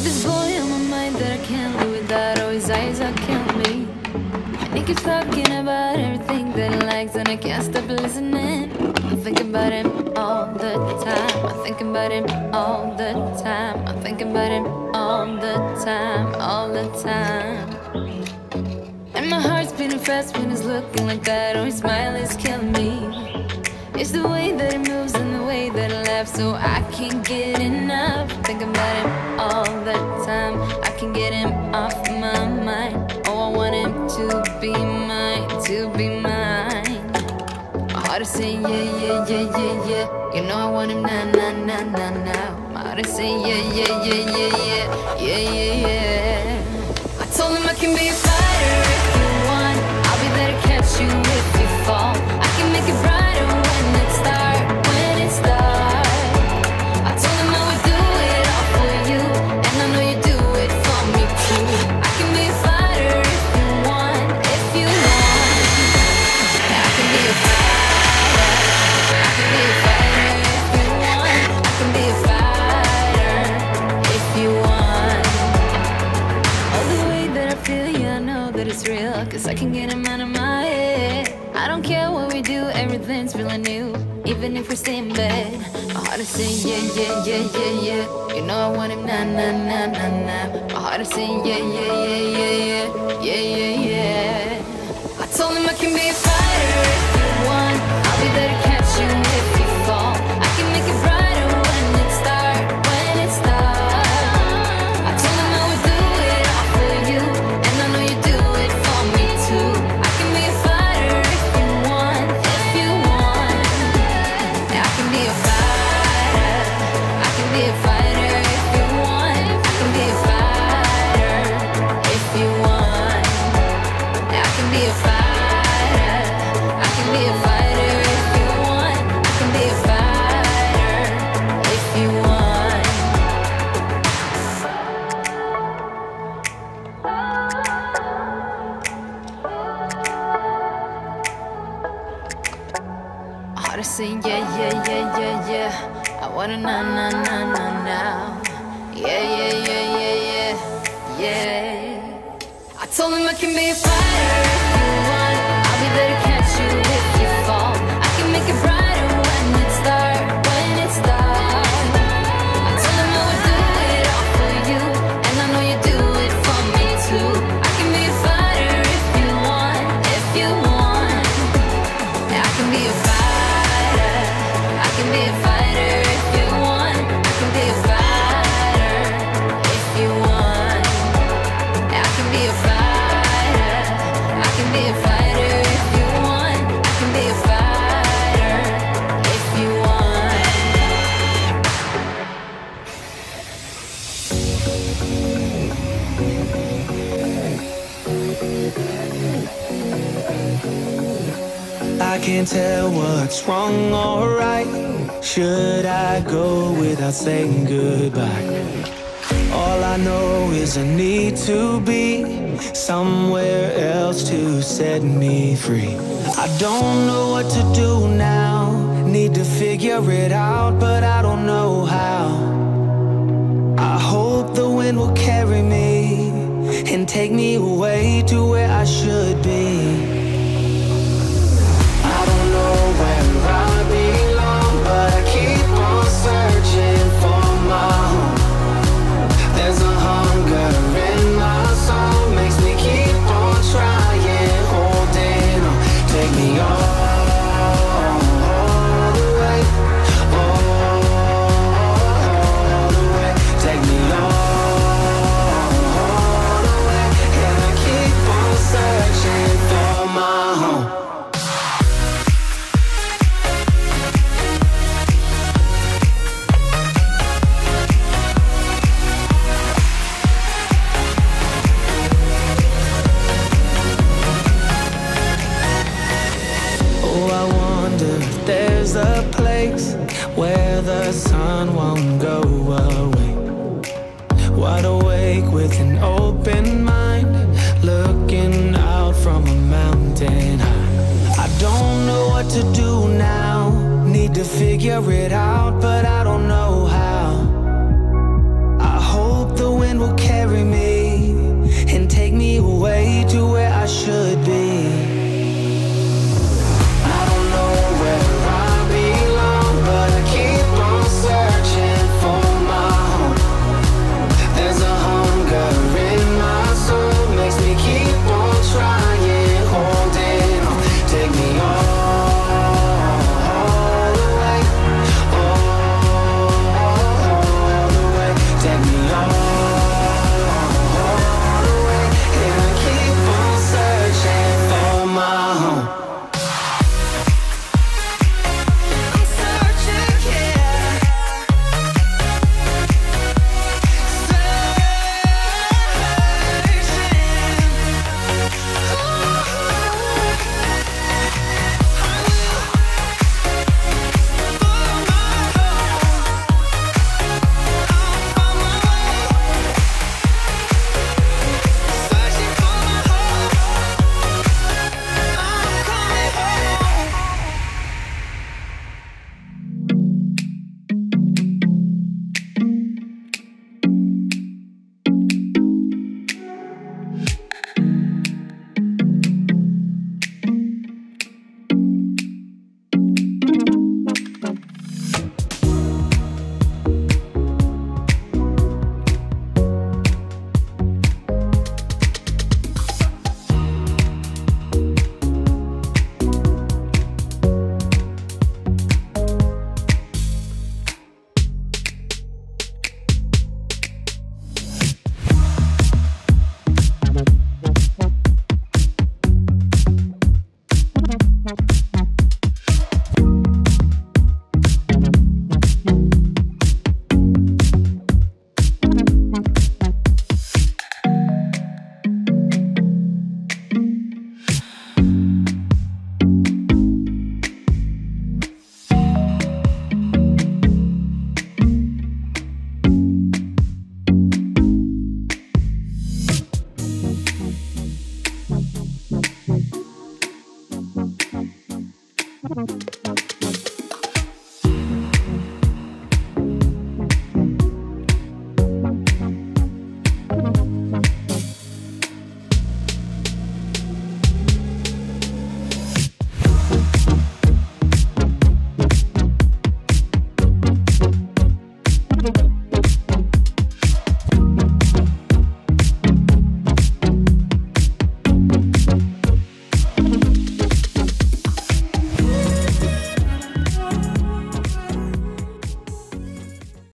Got this boy on my mind that I can't live without. All his eyes are killing me. And he keeps talking about everything that he likes, and I can't stop listening. I'm thinking about him all the time. I'm thinking about him all the time. I'm thinking about him all the time, all the time. And my heart's beating fast when he's looking like that. Oh, his smile is killing me. It's the way that he moves and the way that he laughs, so I can't get enough. Thinking about him all the time. I can't get him off my mind. Oh, I want him to be mine, to be mine. My heart is saying yeah, yeah, yeah, yeah, yeah. You know I want him now, now, now, now, now. My heart is saying yeah, yeah, yeah, yeah, yeah, yeah, yeah, yeah. I told him I can be a fighter if you want. I'll be there to catch you if you fall. I can make it brighter when it's dark, when it's dark. I told him I would do it all for you, and I know you do it for me too. I can be a fighter if you want, if you want. I can be a fighter. I can be a fighter if you want. I can be a fighter if you want. All the way that I feel, yeah, I know that it's real, 'cause I can get him out of my head. I don't care what we do, everything's feeling new. Even if we stay in bed, my heart is saying yeah, yeah, yeah, yeah, yeah. You know I want him now, now, now, now, now. My heart is saying yeah, yeah, yeah, yeah, yeah, yeah, yeah, yeah. I told him I can be a fighter if you want. I'll be there to catch you if you fall. I can make it brighter when it's dark, when it's dark. I told him I would do it all for you, and I know you do it for me too. I can be a fighter if you want, if you want. I can be a fighter. I can be a fighter if you want. I can be a fighter if you want. I can be a fighter. I can be a fighter if you want. I can be a fighter if you want. My heart is saying yeah, yeah, yeah, yeah, yeah. I wanna now, now, now, now, now. Yeah, yeah, yeah, yeah, yeah, yeah. I told him I can be a fighter if you want. I'll be there to catch you if you fall. I can make it brighter when it's dark, when it's dark. I told him I would do it all for you, and I know you do it for me too. I can be a fighter if you want, if you want. I can be a fighter. I can be a fighter if you want. I can be a fighter if you want. I can be a fighter. I can be a fighter if you want. I can be a fighter if you want. I can't tell what's wrong or right. Should I go without saying goodbye? All I know is I need to be somewhere else to set me free. I don't know what to do now. Need to figure it out, but I don't know how. I hope the wind will carry me and take me away to where I should be. I don't know where I belong, but I keep on searching for my home. There's a hunger in my soul, makes me keep on trying, holding on. Take me all the way, all the way. Take me all the way, and I keep on searching for my home. There's a place where the sun won't go away. Wide awake with an open mind, looking out from a mountain high. I don't know what to do now, need to figure it out, but